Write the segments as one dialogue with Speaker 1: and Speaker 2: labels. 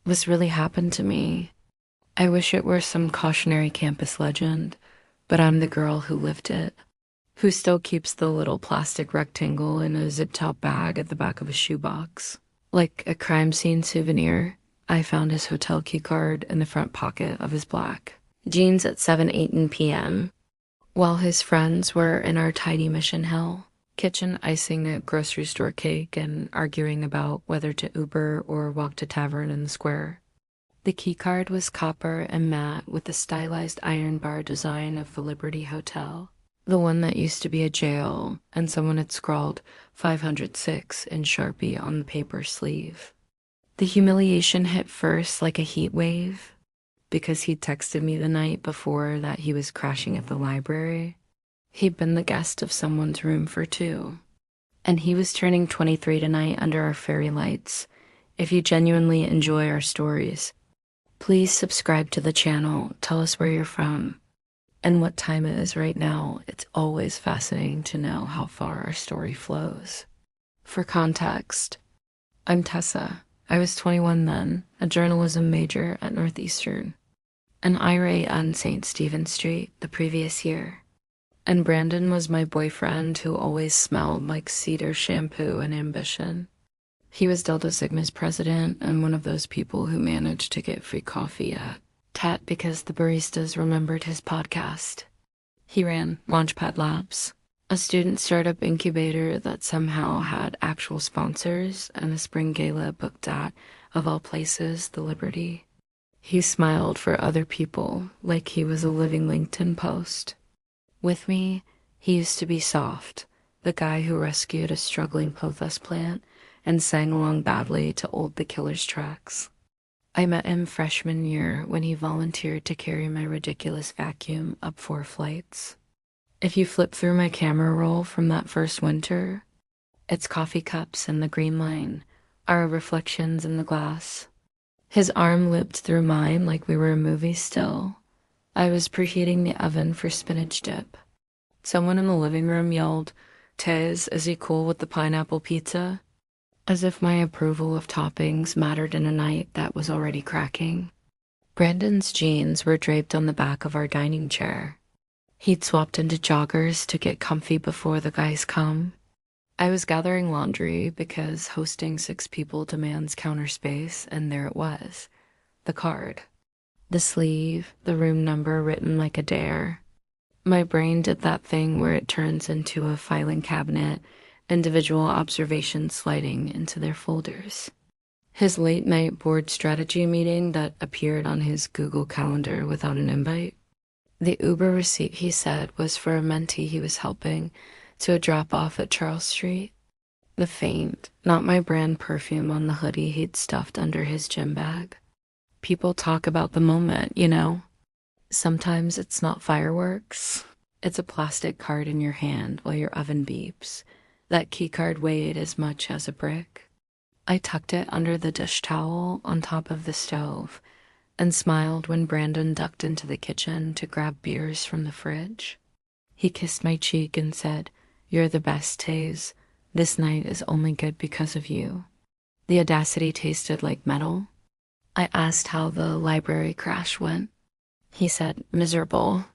Speaker 1: This really happened to me. I wish it were some cautionary campus legend, but I'm the girl who lived it, who still keeps the little plastic rectangle in a zip-top bag at the back of a shoebox. Like a crime scene souvenir, I found his hotel keycard in the front pocket of his black jeans at 7:18 p.m., while his friends were in our tidy mission hell, kitchen icing a grocery store cake and arguing about whether to Uber or walk to tavern in the square. The keycard was copper and matte with the stylized iron bar design of the Liberty Hotel, the one that used to be a jail, and someone had scrawled 506 in Sharpie on the paper sleeve. The humiliation hit first like a heat wave, because he'd texted me the night before that he was crashing at the library. He'd been the guest of someone's room for two, and he was turning 23 tonight under our fairy lights. If you genuinely enjoy our stories, please subscribe to the channel, tell us where you're from, and what time it is right now. It's always fascinating to know how far our story flows. For context, I'm Tessa. I was 21 then, a journalism major at Northeastern, an irate on St. Stephen Street the previous year. And Brandon was my boyfriend who always smelled like cedar shampoo and ambition. He was Delta Sigma's president and one of those people who managed to get free coffee at Tat because the baristas remembered his podcast. He ran Launchpad Labs, a student startup incubator that somehow had actual sponsors and a spring gala booked at, of all places, the Liberty. He smiled for other people like he was a living LinkedIn post. With me, he used to be Soft, the guy who rescued a struggling pothos plant and sang along badly to Old the Killer's tracks. I met him freshman year when he volunteered to carry my ridiculous vacuum up 4 flights. If you flip through my camera roll from that first winter, its coffee cups and the green line are reflections in the glass. His arm looped through mine like we were a movie still. I was preheating the oven for spinach dip. Someone in the living room yelled, "Tez, is he cool with the pineapple pizza?" As if my approval of toppings mattered in a night that was already cracking. Brandon's jeans were draped on the back of our dining chair. He'd swapped into joggers to get comfy before the guys come. I was gathering laundry because hosting 6 people demands counter space, and there it was. The card. The sleeve, the room number written like a dare. My brain did that thing where it turns into a filing cabinet, individual observations sliding into their folders. His late-night board strategy meeting that appeared on his Google Calendar without an invite. The Uber receipt, he said, was for a mentee he was helping to a drop-off at Charles Street. The faint, not my brand perfume on the hoodie he'd stuffed under his gym bag. People talk about the moment, you know? Sometimes it's not fireworks. It's a plastic card in your hand while your oven beeps. That keycard weighed as much as a brick. I tucked it under the dish towel on top of the stove and smiled when Brandon ducked into the kitchen to grab beers from the fridge. He kissed my cheek and said, "You're the best, Taze. This night is only good because of you." The audacity tasted like metal. I asked how the library crash went. He said, "Miserable."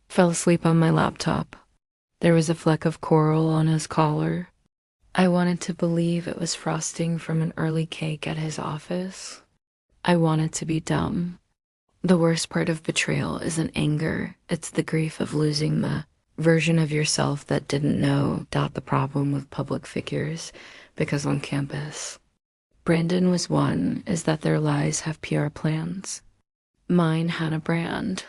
Speaker 1: Fell asleep on my laptop. There was a fleck of coral on his collar. I wanted to believe it was frosting from an early cake at his office. I wanted to be dumb. The worst part of betrayal isn't anger. It's the grief of losing the version of yourself that didn't know. The problem with public figures, because on campus, Brandon was one, is that their lies have PR plans. Mine had a brand.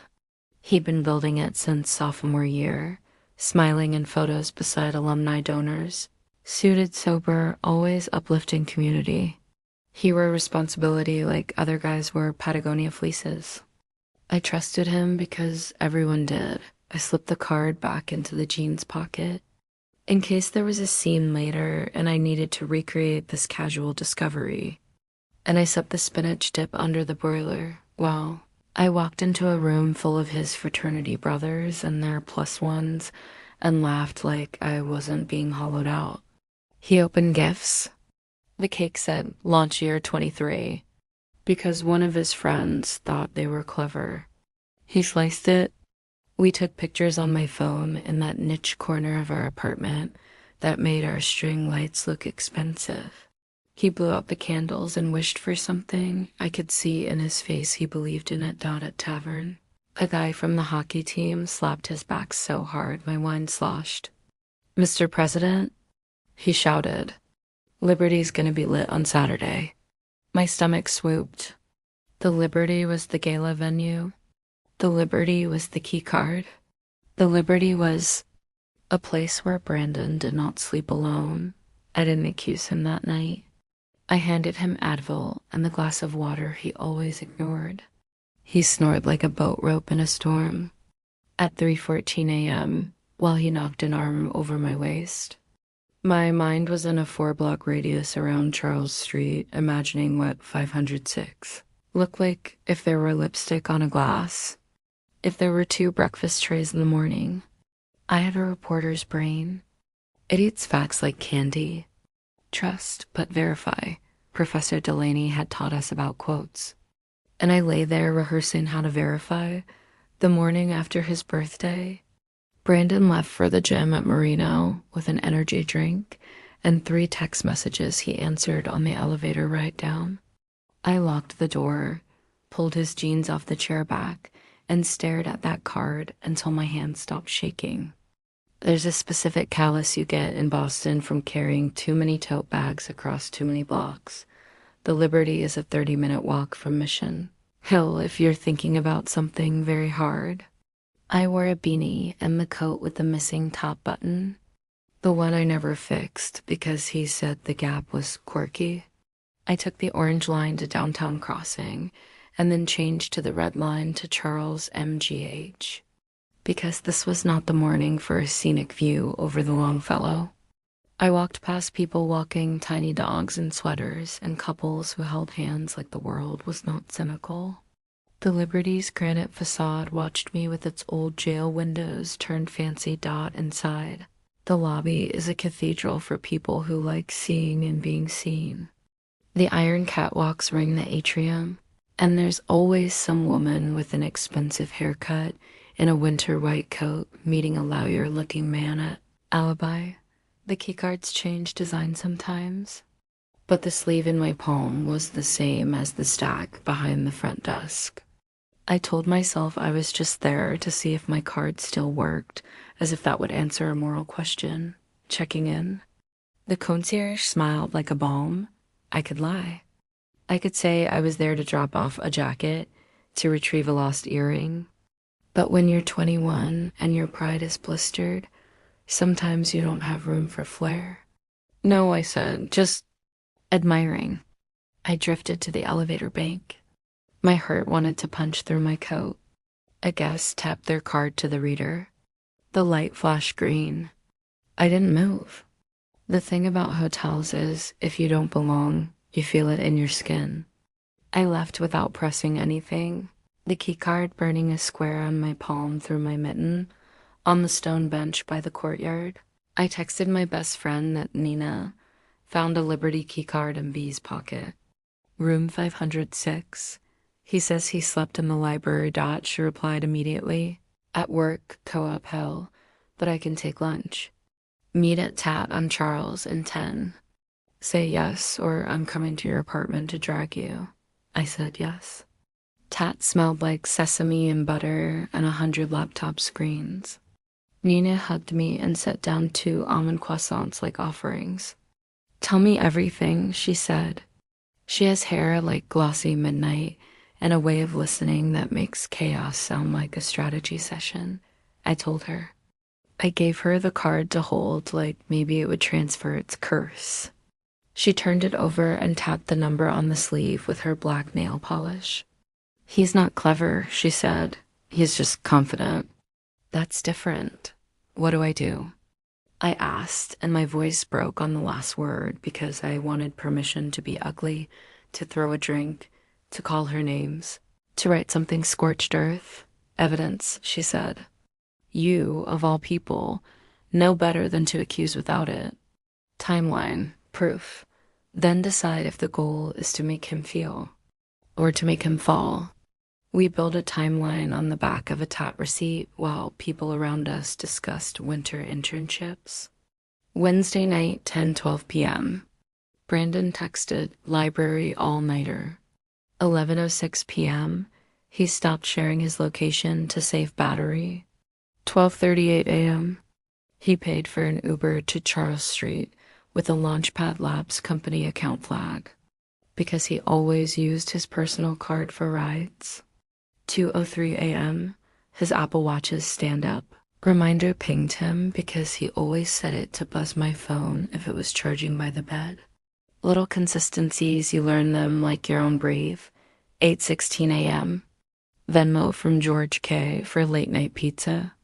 Speaker 1: He'd been building it since sophomore year, smiling in photos beside alumni donors, suited, sober, always uplifting community. He wore responsibility like other guys wore Patagonia fleeces. I trusted him because everyone did. I slipped the card back into the jeans pocket in case there was a scene later and I needed to recreate this casual discovery. And I set the spinach dip under the broiler. Well, I walked into a room full of his fraternity brothers and their plus ones and laughed like I wasn't being hollowed out. He opened gifts. The cake said, "Launch year 23. because one of his friends thought they were clever. He sliced it. We took pictures on my phone in that niche corner of our apartment that made our string lights look expensive. He blew out the candles and wished for something. I could see in his face he believed in it down at tavern. A guy from the hockey team slapped his back so hard my wine sloshed. "Mr. President," he shouted, "Liberty's gonna be lit on Saturday." My stomach swooped. The Liberty was the gala venue. The Liberty was the keycard. The Liberty was a place where Brandon did not sleep alone. I didn't accuse him that night. I handed him Advil and the glass of water he always ignored. He snored like a boat rope in a storm. At 3:14 a.m., while he knocked an arm over my waist. My mind was in a 4-block radius around Charles Street, imagining what 506 looked like if there were lipstick on a glass, if there were 2 breakfast trays in the morning. I had a reporter's brain. It eats facts like candy. Trust, but verify. Professor Delaney had taught us about quotes. And I lay there rehearsing how to verify. The morning after his birthday, Brandon left for the gym at Marino with an energy drink and 3 text messages he answered on the elevator ride down. I locked the door, pulled his jeans off the chair back, and stared at that card until my hand stopped shaking. There's a specific callus you get in Boston from carrying too many tote bags across too many blocks. The Liberty is a 30-minute walk from Mission Hill if you're thinking about something very hard. I wore a beanie and the coat with the missing top button, the one I never fixed because he said the gap was quirky. I took the orange line to Downtown Crossing and then changed to the red line to Charles MGH. Because this was not the morning for a scenic view over the Longfellow. I walked past people walking tiny dogs in sweaters and couples who held hands like the world was not cynical. The Liberty's granite facade watched me with its old jail windows turned fancy dot inside. The lobby is a cathedral for people who like seeing and being seen. The iron catwalks ring the atrium, and there's always some woman with an expensive haircut in a winter white coat meeting a lawyer-looking man at Alibi. The keycards change design sometimes, but the sleeve in my palm was the same as the stack behind the front desk. I told myself I was just there to see if my card still worked, as if that would answer a moral question. Checking in. The concierge smiled like a balm. I could lie. I could say I was there to drop off a jacket, to retrieve a lost earring. But when you're 21 and your pride is blistered, sometimes you don't have room for flair. "No," I said, "just admiring." I drifted to the elevator bank. My heart wanted to punch through my coat. A guest tapped their card to the reader. The light flashed green. I didn't move. The thing about hotels is, if you don't belong, you feel it in your skin. I left without pressing anything. The keycard burning a square on my palm through my mitten, on the stone bench by the courtyard. I texted my best friend that Nina found a Liberty keycard in B's pocket. "Room 506. He says he slept in the library. She replied immediately. "At work, co-op hell, but I can take lunch. Meet at Tat on Charles in 10. Say yes, or I'm coming to your apartment to drag you." I said yes. Tat smelled like sesame and butter and 100 laptop screens. Nina hugged me and set down 2 almond croissants like offerings. "Tell me everything," she said. She has hair like glossy midnight and a way of listening that makes chaos sound like a strategy session. I told her. I gave her the card to hold like maybe it would transfer its curse. She turned it over and tapped the number on the sleeve with her black nail polish. "He's not clever," she said. "He's just confident." "That's different. What do I do?" I asked, and my voice broke on the last word because I wanted permission to be ugly, to throw a drink, to call her names, to write something scorched earth. "Evidence," she said. "You, of all people, know better than to accuse without it. Timeline, proof. Then decide if the goal is to make him feel." or to make him fall. We built a timeline on the back of a top receipt while people around us discussed winter internships. Wednesday night, 10:12 p.m. Brandon texted library all-nighter. 11:06 p.m. He stopped sharing his location to save battery. 12:38 a.m. He paid for an Uber to Charles Street with a Launchpad Labs company account flag because he always used his personal card for rides. 2:03 a.m. His Apple Watch's stand up. Reminder pinged him because he always set it to buzz my phone if it was charging by the bed. Little consistencies, you learn them like your own brave. 8:16 a.m. Venmo from George K. for late night pizza.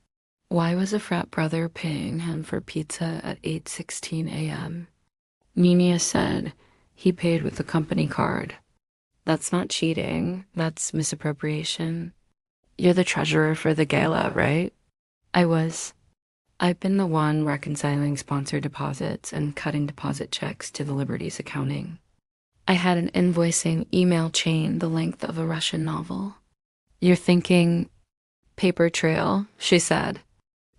Speaker 1: Why was a frat brother paying him for pizza at 8:16 a.m.? Nina said he paid with a company card. That's not cheating, that's misappropriation. You're the treasurer for the gala, right? I was. I've been the one reconciling sponsor deposits and cutting deposit checks to the Liberties accounting. I had an invoicing email chain the length of a Russian novel. You're thinking, paper trail, she said.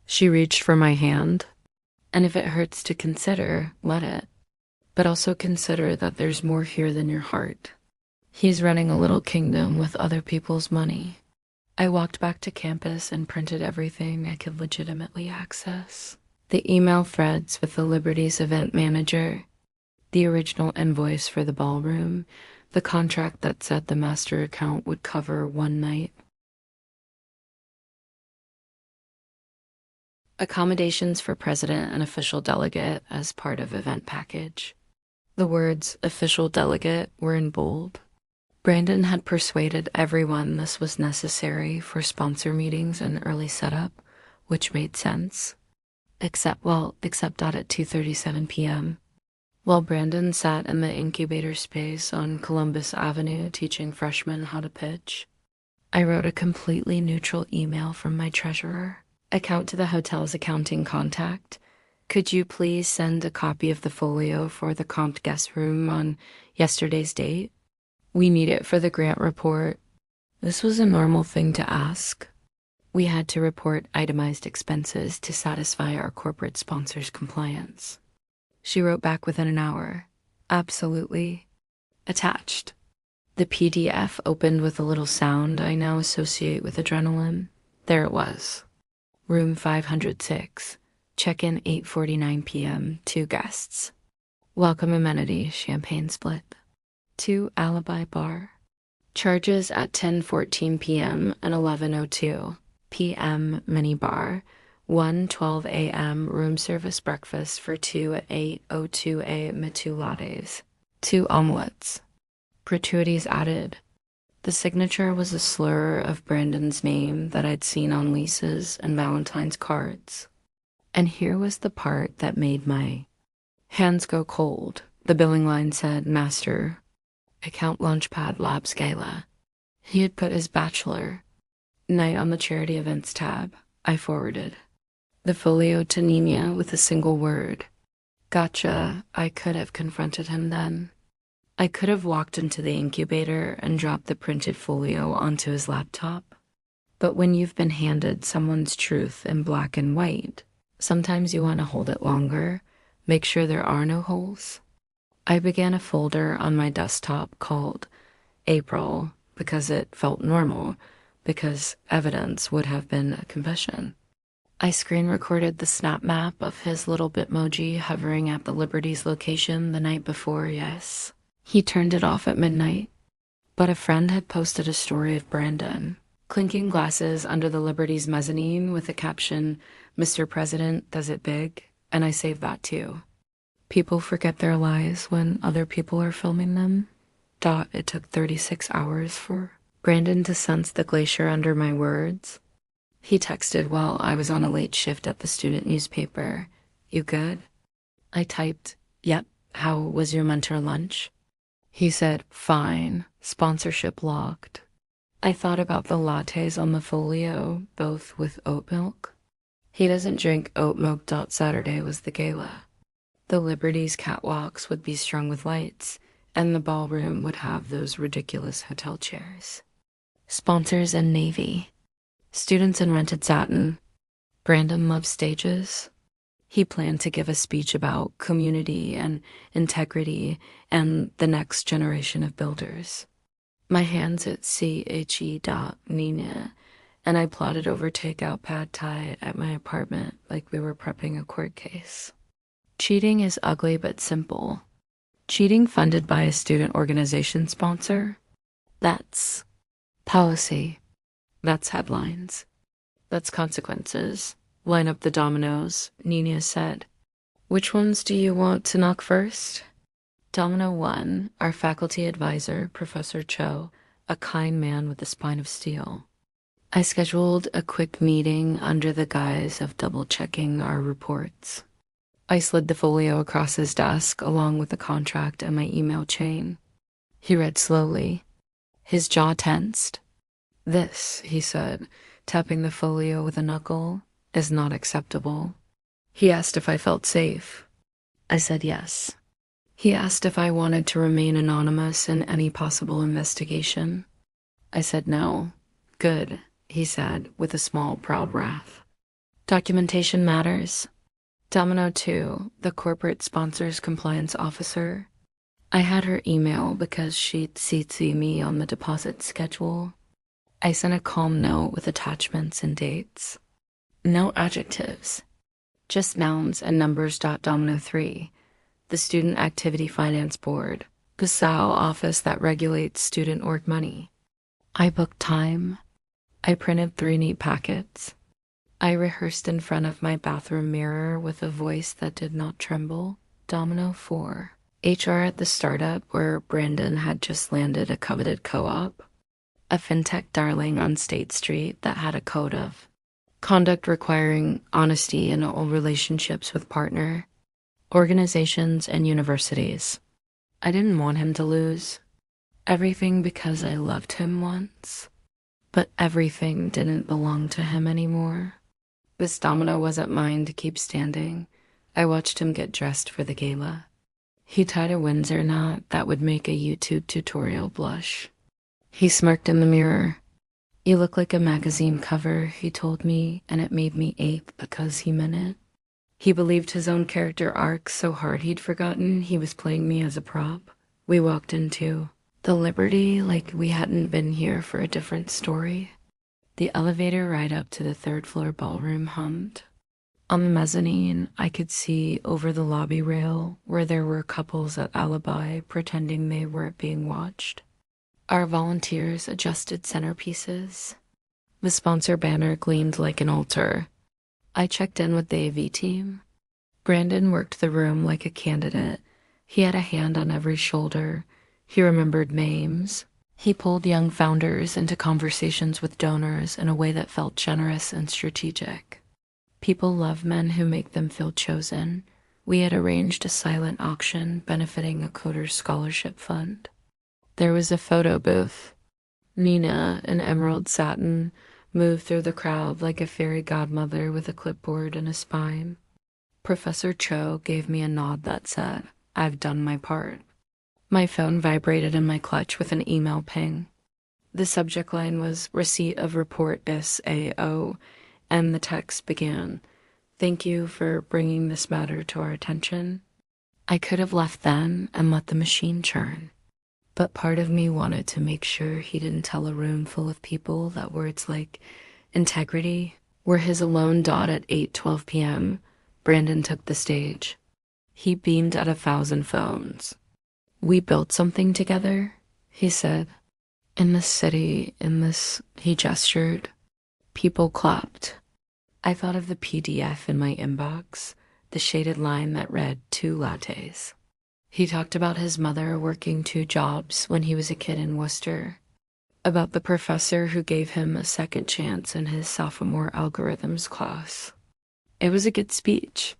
Speaker 1: She reached for my hand. And if it hurts to consider, let it. But also consider that there's more here than your heart. He's running a little kingdom with other people's money. I walked back to campus and printed everything I could legitimately access. The email threads with the Liberties event manager, the original invoice for the ballroom, the contract that said the master account would cover one night. Accommodations for president and official delegate as part of event package. The words official delegate were in bold. Brandon had persuaded everyone this was necessary for sponsor meetings and early setup, which made sense. Except not at 2:37 p.m. While Brandon sat in the incubator space on Columbus Avenue teaching freshmen how to pitch, I wrote a completely neutral email from my treasurer. Account to the hotel's accounting contact. Could you please send a copy of the folio for the comped guest room on yesterday's date? We need it for the grant report. This was a normal thing to ask. We had to report itemized expenses to satisfy our corporate sponsor's compliance. She wrote back within an hour. Absolutely. Attached. The PDF opened with a little sound I now associate with adrenaline. There it was. Room 506. Check-in 8:49 p.m. 2 guests. Welcome amenity, champagne split. 2 alibi bar. Charges at 10:14 p.m. and 11:02 p.m. mini bar. 1:12 a.m. room service breakfast for 2 at 8:02 a.m. 2 lattes. 2 omelets. Gratuities added. The signature was a slur of Brandon's name that I'd seen on leases and Valentine's cards. And here was the part that made my hands go cold. The billing line said, Master, Account Launchpad Labs Gala. He had put his bachelor night on the charity events tab. I forwarded the folio to Nina with a single word. Gotcha. I could have confronted him then. I could have walked into the incubator and dropped the printed folio onto his laptop. But when you've been handed someone's truth in black and white, sometimes you want to hold it longer, make sure there are no holes. I began a folder on my desktop called April because it felt normal, because evidence would have been a confession. I screen recorded the snap map of his little Bitmoji hovering at the Liberties location the night before, yes. He turned it off at midnight, but a friend had posted a story of Brandon clinking glasses under the Liberties mezzanine with the caption, Mr. President does it big, and I saved that too. People forget their lies when other people are filming them. It took 36 hours for Brandon to sense the glacier under my words. He texted while I was on a late shift at the student newspaper. You good? I typed, yep, how was your mentor lunch? He said, fine, sponsorship locked. I thought about the lattes on the folio, both with oat milk. He doesn't drink oat milk. Saturday was the gala. The Liberties catwalks would be strung with lights, and the ballroom would have those ridiculous hotel chairs. Sponsors in navy, students in rented satin. Brandon loved stages. He planned to give a speech about community and integrity and the next generation of builders. My hands at CHE.Nina, and I plotted over takeout pad thai at my apartment like we were prepping a court case. Cheating is ugly but simple. Cheating funded by a student organization sponsor? That's policy. That's headlines. That's consequences. Line up the dominoes, Nina said. Which ones do you want to knock first? Domino 1, our faculty advisor, Professor Cho, a kind man with a spine of steel. I scheduled a quick meeting under the guise of double-checking our reports. I slid the folio across his desk along with the contract and my email chain. He read slowly. His jaw tensed. This, he said, tapping the folio with a knuckle, is not acceptable. He asked if I felt safe. I said yes. He asked if I wanted to remain anonymous in any possible investigation. I said no. Good, he said, with a small, proud wrath. Documentation matters. Domino 2, the corporate sponsors compliance officer. I had her email because she'd CC me on the deposit schedule. I sent a calm note with attachments and dates. No adjectives. Just nouns and numbers. Domino 3, the Student Activity Finance Board, GSAO office that regulates student org money. I booked time. I printed 3 neat packets. I rehearsed in front of my bathroom mirror with a voice that did not tremble. Domino 4, HR at the startup where Brandon had just landed a coveted co-op. A fintech darling on State Street that had a code of conduct requiring honesty in all relationships with partner, organizations, and universities. I didn't want him to lose. Everything because I loved him once. But everything didn't belong to him anymore. This domino wasn't mine to keep standing. I watched him get dressed for the gala. He tied a Windsor knot that would make a YouTube tutorial blush. He smirked in the mirror. You look like a magazine cover, he told me, and it made me ache because he meant it. He believed his own character arc so hard he'd forgotten he was playing me as a prop. We walked into the Liberty like we hadn't been here for a different story. The elevator ride up to the 3rd floor ballroom hummed. On the mezzanine, I could see over the lobby rail where there were couples at Alibi pretending they weren't being watched. Our volunteers adjusted centerpieces. The sponsor banner gleamed like an altar. I checked in with the AV team. Brandon worked the room like a candidate. He had a hand on every shoulder. He remembered names. He pulled young founders into conversations with donors in a way that felt generous and strategic. People love men who make them feel chosen. We had arranged a silent auction benefiting a coder's scholarship fund. There was a photo booth. Nina, in emerald satin, moved through the crowd like a fairy godmother with a clipboard and a spine. Professor Cho gave me a nod that said, I've done my part. My phone vibrated in my clutch with an email ping. The subject line was receipt of report SAO, and the text began, thank you for bringing this matter to our attention. I could have left then and let the machine churn. But part of me wanted to make sure he didn't tell a room full of people that words like integrity were his alone dot at 8:12 p.m. Brandon took the stage. He beamed at 1,000 phones. We built something together, he said. In this city, he gestured. People clapped. I thought of the PDF in my inbox, the shaded line that read 2 lattes. He talked about his mother working 2 jobs when he was a kid in Worcester, about the professor who gave him a second chance in his sophomore algorithms class. It was a good speech.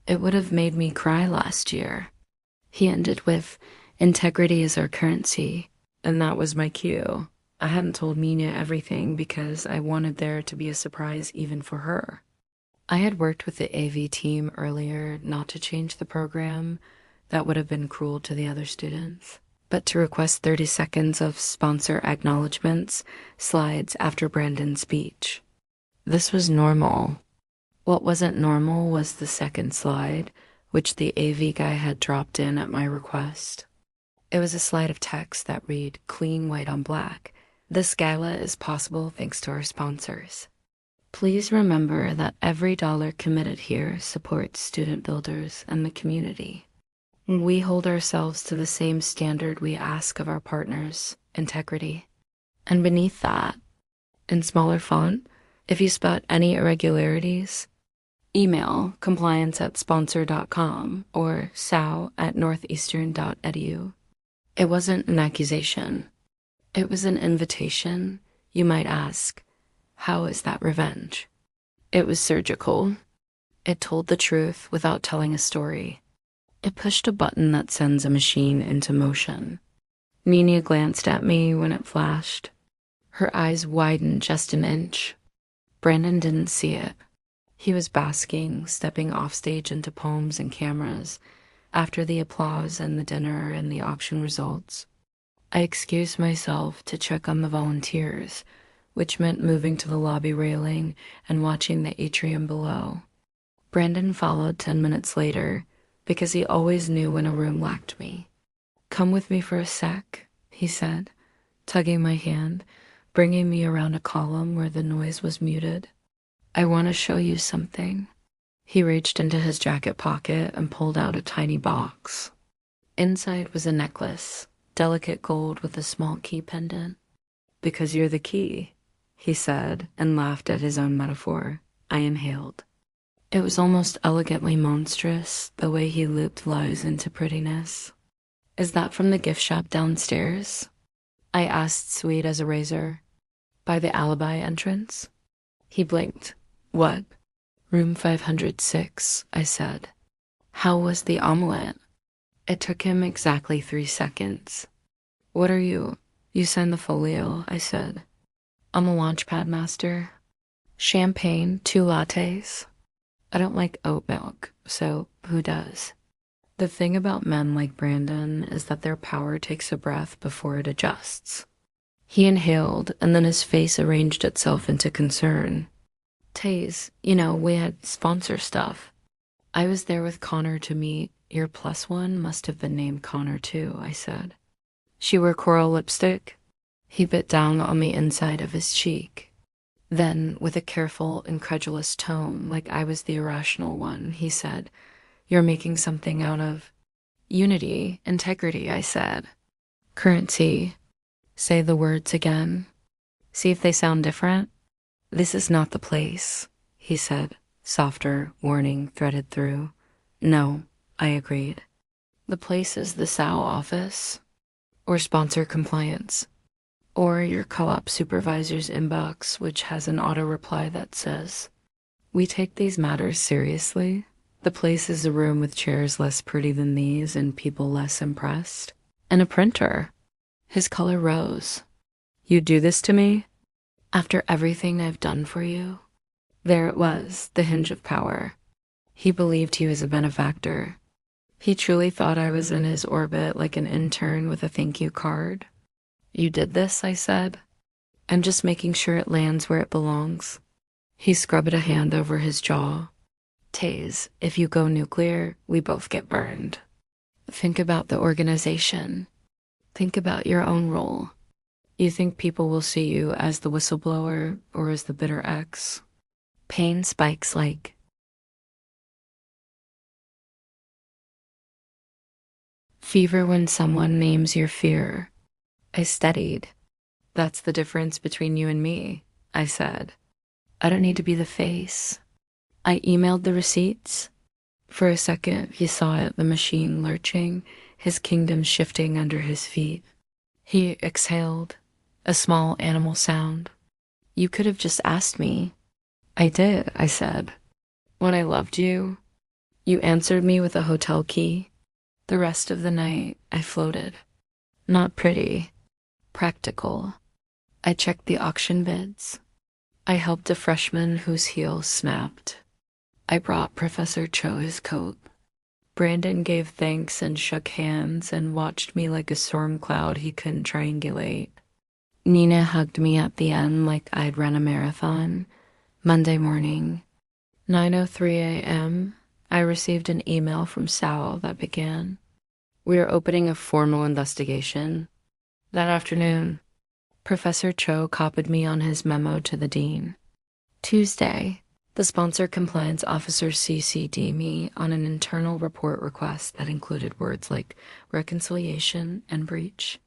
Speaker 1: It would have made me cry last year. He ended with, integrity is our currency, and that was my cue. I hadn't told Mina everything because I wanted there to be a surprise even for her. I had worked with the AV team earlier not to change the program. That would have been cruel to the other students. but to request 30 seconds of sponsor acknowledgements slides after Brandon's speech. This was normal. What wasn't normal was the second slide, which the AV guy had dropped in at my request. It was a slide of text that read, clean white on black, "This gala is possible thanks to our sponsors. Please remember that every dollar committed here supports student builders and the community. We hold ourselves to the same standard we ask of our partners, integrity." And beneath that, in smaller font, if you spot any irregularities, email compliance@sponsor.com or sao@northeastern.edu. It wasn't an accusation. It was an invitation. You might ask, how is that revenge? It was surgical. It told the truth without telling a story. It pushed a button that sends a machine into motion. Nina glanced at me when it flashed. Her eyes widened just an inch. Brandon didn't see it. He was basking, stepping offstage into poems and cameras, after the applause and the dinner and the auction results. I excused myself to check on the volunteers, which meant moving to the lobby railing and watching the atrium below. Brandon followed 10 minutes later, because he always knew when a room lacked me. "Come with me for a sec," he said, tugging my hand, bringing me around a column where the noise was muted. "I want to show you something." He reached into his jacket pocket and pulled out a tiny box. Inside was a necklace, delicate gold with a small key pendant. "Because you're the key," he said, and laughed at his own metaphor. I inhaled. It was almost elegantly monstrous, the way he looped lies into prettiness. "Is that from the gift shop downstairs?" I asked, sweet as a razor. "By the alibi entrance?" He blinked. "What?" "Room 506, I said. "How was the omelet?" It took him exactly 3 seconds. "What are you?" "You signed the folio," I said. "I'm a launchpad master." "Champagne, 2 lattes." I don't like oat milk, so who does? The thing about men like Brandon is that their power takes a breath before it adjusts. He inhaled, and then his face arranged itself into concern. "Taze, we had sponsor stuff. I was there with Connor to meet. Your +1 must have been named Connor too," I said. "She wore coral lipstick?" He bit down on the inside of his cheek. Then, with a careful, incredulous tone, like I was the irrational one, he said, "You're making something out of..." "Unity, integrity," I said. "Currency." Say the words again. See if they sound different. "This is not the place," he said, softer, warning threaded through. "No," I agreed. "The place is the SAO office, or sponsor compliance, or your co-op supervisor's inbox, which has an auto-reply that says, 'We take these matters seriously. The place is a room with chairs less pretty than these and people less impressed.' And a printer." His color rose. "You do this to me? After everything I've done for you?" There it was, the hinge of power. He believed he was a benefactor. He truly thought I was in his orbit like an intern with a thank you card. "You did this," I said. "I'm just making sure it lands where it belongs." He scrubbed a hand over his jaw. "Taze, if you go nuclear, we both get burned. Think about the organization. Think about your own role. You think people will see you as the whistleblower or as the bitter ex?" Pain spikes like fever when someone names your fear. I steadied. "That's the difference between you and me," I said. "I don't need to be the face." I emailed the receipts. For a second, he saw it, the machine lurching, his kingdom shifting under his feet. He exhaled, a small animal sound. "You could have just asked me." "I did," I said. "When I loved you, you answered me with a hotel key." The rest of the night, I floated. Not pretty. Practical. I checked the auction bids. I helped a freshman whose heel snapped. I brought Professor Cho his coat. Brandon gave thanks and shook hands and watched me like a storm cloud he couldn't triangulate. Nina hugged me at the end like I'd run a marathon. Monday morning, 9:03 a.m., I received an email from Sal that began, "We are opening a formal investigation." That afternoon, Professor Cho copied me on his memo to the dean. Tuesday, the sponsor compliance officer CC'd me on an internal report request that included words like reconciliation and breach.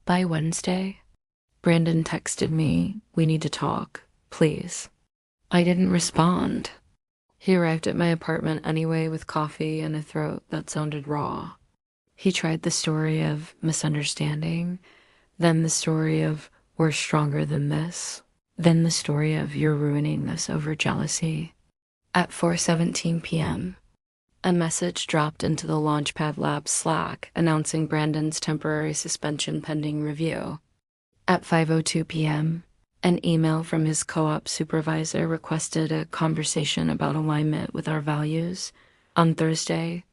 Speaker 1: By Wednesday, Brandon texted me, "We need to talk, please." I didn't respond. He arrived at my apartment anyway with coffee and a throat that sounded raw. He tried the story of misunderstanding, then the story of "we're stronger than this," then the story of "you're ruining this over jealousy." At 4:17 p.m., a message dropped into the Launchpad Labs Slack announcing Brandon's temporary suspension pending review. At 5:02 p.m., an email from his co-op supervisor requested a conversation about alignment with our values. On Thursday,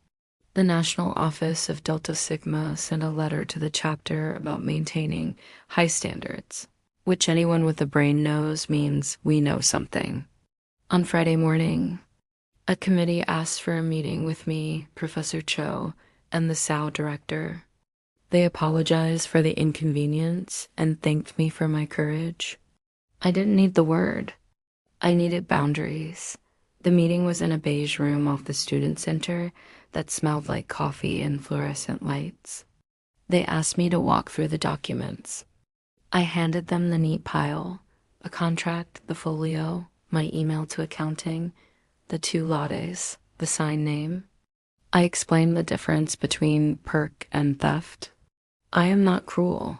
Speaker 1: the National Office of Delta Sigma sent a letter to the chapter about maintaining high standards, which anyone with a brain knows means we know something. On Friday morning, a committee asked for a meeting with me, Professor Cho, and the SAO director. They apologized for the inconvenience and thanked me for my courage. I didn't need the word. I needed boundaries. The meeting was in a beige room off the student center that smelled like coffee and fluorescent lights. They asked me to walk through the documents. I handed them the neat pile, a contract, the folio, my email to accounting, the 2 lattes, the sign name. I explained the difference between perk and theft. I am not cruel.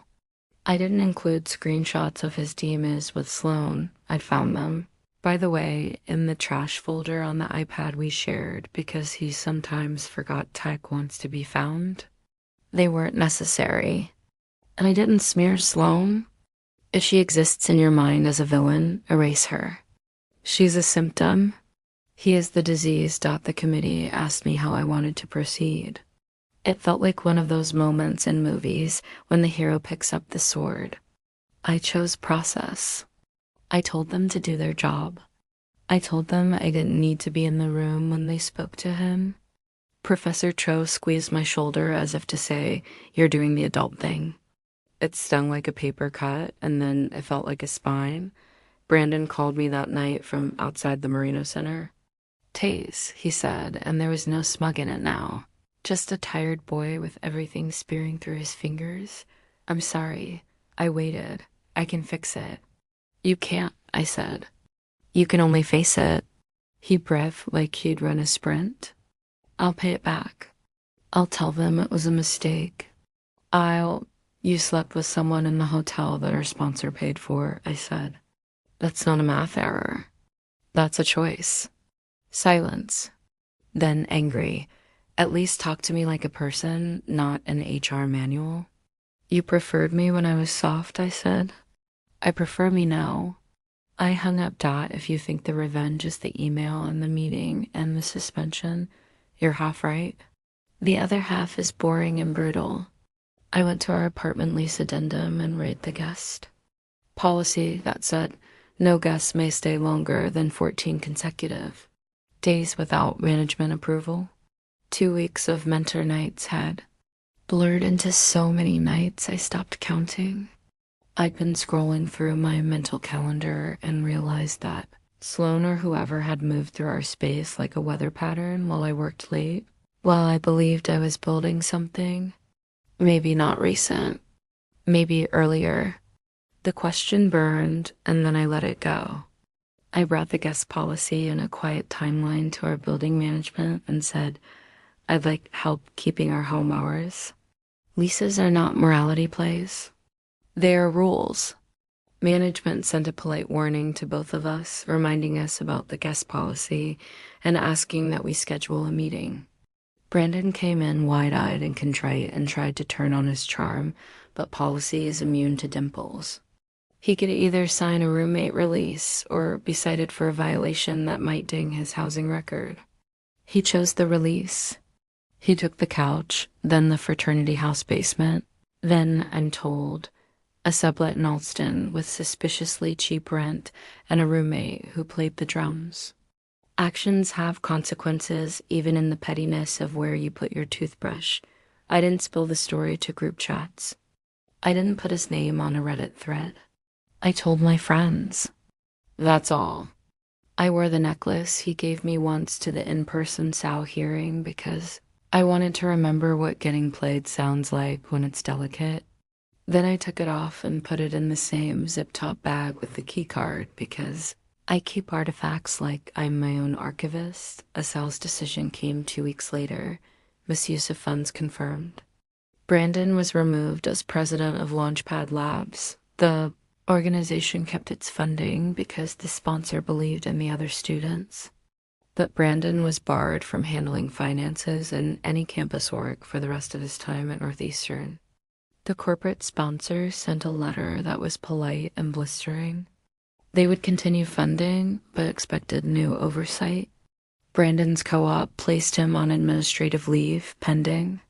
Speaker 1: I didn't include screenshots of his DMs with Sloan. I'd found them, by the way, in the trash folder on the iPad we shared because he sometimes forgot tech wants to be found. They weren't necessary. And I didn't smear Sloan. If she exists in your mind as a villain, erase her. She's a symptom. He is the disease. The committee asked me how I wanted to proceed. It felt like one of those moments in movies when the hero picks up the sword. I chose process. I told them to do their job. I told them I didn't need to be in the room when they spoke to him. Professor Cho squeezed my shoulder as if to say, "You're doing the adult thing." It stung like a paper cut, and then it felt like a spine. Brandon called me that night from outside the Marino Center. "Taze," he said, and there was no smug in it now. Just a tired boy with everything spearing through his fingers. "I'm sorry. I waited. I can fix it." "You can't," I said. "You can only face it." He breathed like he'd run a sprint. "I'll pay it back. I'll tell them it was a mistake. You slept with someone in the hotel that our sponsor paid for," I said. "That's not a math error. That's a choice." Silence. Then angry. "At least talk to me like a person, not an HR manual." "You preferred me when I was soft," I said. "I prefer me now." I hung up. If you think the revenge is the email and the meeting and the suspension, you're half right. The other half is boring and brutal. I went to our apartment lease addendum and read the guest policy that said no guests may stay longer than 14 consecutive days without management approval. 2 weeks of mentor nights had blurred into so many nights I stopped counting. I'd been scrolling through my mental calendar and realized that Sloan or whoever had moved through our space like a weather pattern while I worked late, while I believed I was building something. Maybe not recent, maybe earlier. The question burned, and then I let it go. I brought the guest policy in a quiet timeline to our building management and said, "I'd like help keeping our home hours." Leases are not morality plays. They are rules. Management sent a polite warning to both of us, reminding us about the guest policy and asking that we schedule a meeting. Brandon came in wide-eyed and contrite and tried to turn on his charm, but policy is immune to dimples. He could either sign a roommate release or be cited for a violation that might ding his housing record. He chose the release. He took the couch, then the fraternity house basement, then, I'm told, a sublet in Alston with suspiciously cheap rent and a roommate who played the drums. Actions have consequences, even in the pettiness of where you put your toothbrush. I didn't spill the story to group chats. I didn't put his name on a Reddit thread. I told my friends. That's all. I wore the necklace he gave me once to the in-person sow hearing because I wanted to remember what getting played sounds like when it's delicate. Then I took it off and put it in the same zip-top bag with the keycard because I keep artifacts like I'm my own archivist. A sales decision came 2 weeks later. Misuse of funds confirmed. Brandon was removed as president of Launchpad Labs. The organization kept its funding because the sponsor believed in the other students. But Brandon was barred from handling finances and any campus work for the rest of his time at Northeastern. The corporate sponsor sent a letter that was polite and blistering. They would continue funding, but expected new oversight. Brandon's co-op placed him on administrative leave, pending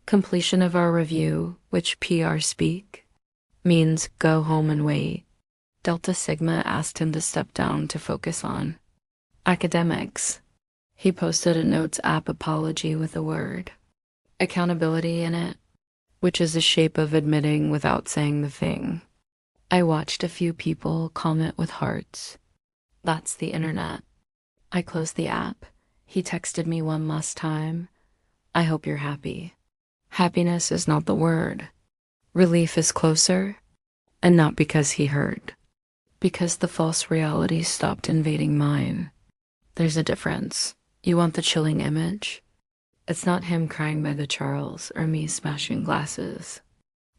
Speaker 1: completion of our review, which PR speak means go home and wait. Delta Sigma asked him to step down to focus on academics. He posted a Notes app apology with a word accountability in it, which is a shape of admitting without saying the thing. I watched a few people comment with hearts. That's the internet. I closed the app. He texted me one last time. I hope you're happy. Happiness is not the word. Relief is closer, and not because he heard. Because the false reality stopped invading mine. There's a difference. You want the chilling image? It's not him crying by the Charles or me smashing glasses.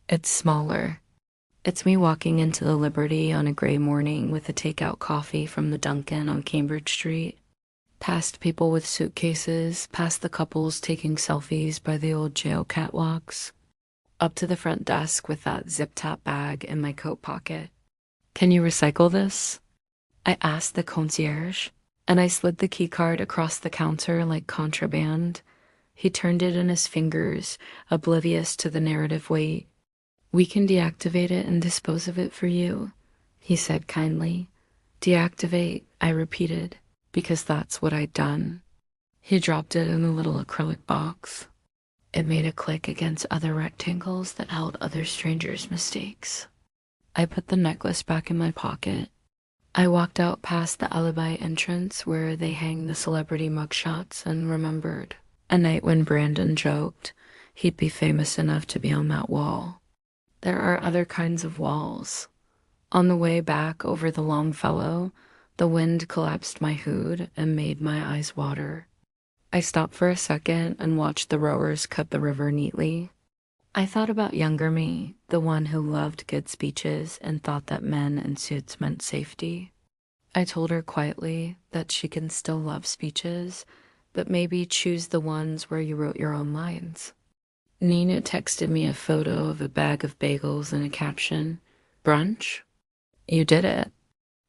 Speaker 1: It's smaller. It's me walking into the Liberty on a gray morning with a takeout coffee from the Dunkin' on Cambridge Street. Past people with suitcases, past the couples taking selfies by the old jail catwalks, up to the front desk with that zip-top bag in my coat pocket. Can you recycle this? I asked the concierge, and I slid the keycard across the counter like contraband. He turned it in his fingers, oblivious to the narrative weight. We can deactivate it and dispose of it for you, he said kindly. Deactivate, I repeated, because that's what I'd done. He dropped it in a little acrylic box. It made a click against other rectangles that held other strangers' mistakes. I put the necklace back in my pocket. I walked out past the alibi entrance where they hang the celebrity mugshots and remembered a night when Brandon joked he'd be famous enough to be on that wall. There are other kinds of walls. On the way back over the Longfellow, the wind collapsed my hood and made my eyes water. I stopped for a second and watched the rowers cut the river neatly. I thought about younger me, the one who loved good speeches and thought that men in suits meant safety. I told her quietly that she can still love speeches, but maybe choose the ones where you wrote your own lines. Nina texted me a photo of a bag of bagels and a caption, "Brunch? You did it."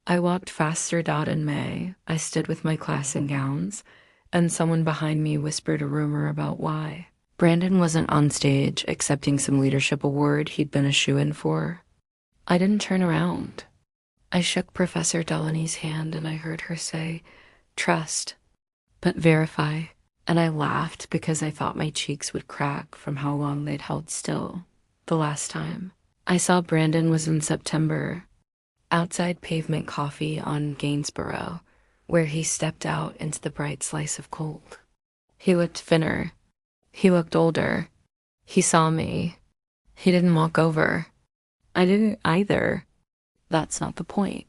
Speaker 1: I walked faster in May. I stood with my class in gowns, and someone behind me whispered a rumor about why. Brandon wasn't on stage accepting some leadership award he'd been a shoo-in for. I didn't turn around. I shook Professor Delaney's hand and I heard her say, "Trust, but verify." And I laughed because I thought my cheeks would crack from how long they'd held still the last time. I saw Brandon was in September, outside Pavement Coffee on Gainsborough, where he stepped out into the bright slice of cold. He looked thinner. He looked older. He saw me. He didn't walk over. I didn't either. That's not the point.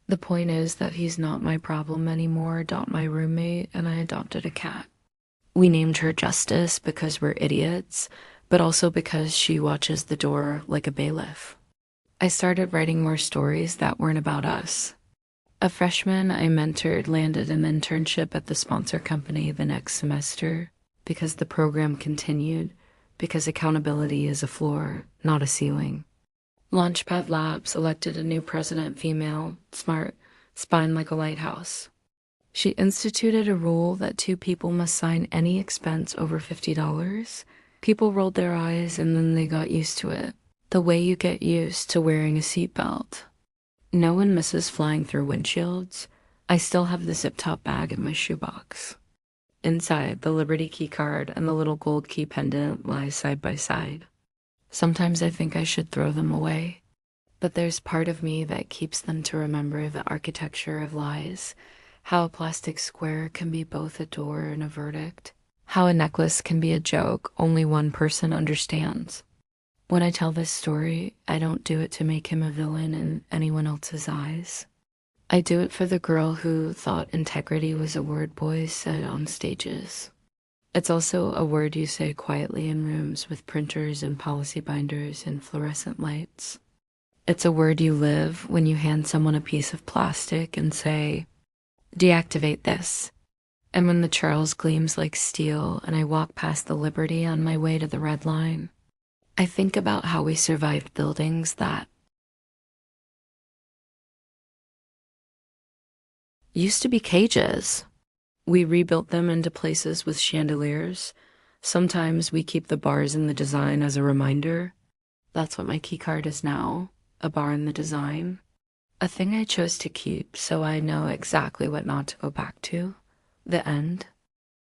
Speaker 1: The point is that he's not my problem anymore, my roommate, and I adopted a cat. We named her Justice because we're idiots, but also because she watches the door like a bailiff. I started writing more stories that weren't about us. A freshman I mentored landed an internship at the sponsor company the next semester because the program continued, because accountability is a floor, not a ceiling. Launchpad Labs elected a new president, female, smart, spine like a lighthouse. She instituted a rule that two people must sign any expense over $50. People rolled their eyes and then they got used to it. The way you get used to wearing a seatbelt. No one misses flying through windshields. I still have the zip-top bag in my shoebox. Inside, the Liberty keycard and the little gold key pendant lie side by side. Sometimes I think I should throw them away, but there's part of me that keeps them to remember the architecture of lies, how a plastic square can be both a door and a verdict, how a necklace can be a joke only one person understands. When I tell this story, I don't do it to make him a villain in anyone else's eyes. I do it for the girl who thought integrity was a word boys said on stages. It's also a word you say quietly in rooms with printers and policy binders and fluorescent lights. It's a word you live when you hand someone a piece of plastic and say, "Deactivate this." And when the Charles gleams like steel and I walk past the Liberty on my way to the Red Line, I think about how we survived buildings that used to be cages. We rebuilt them into places with chandeliers. Sometimes we keep the bars in the design as a reminder. That's what my keycard is now, a bar in the design. A thing I chose to keep so I know exactly what not to go back to. The end.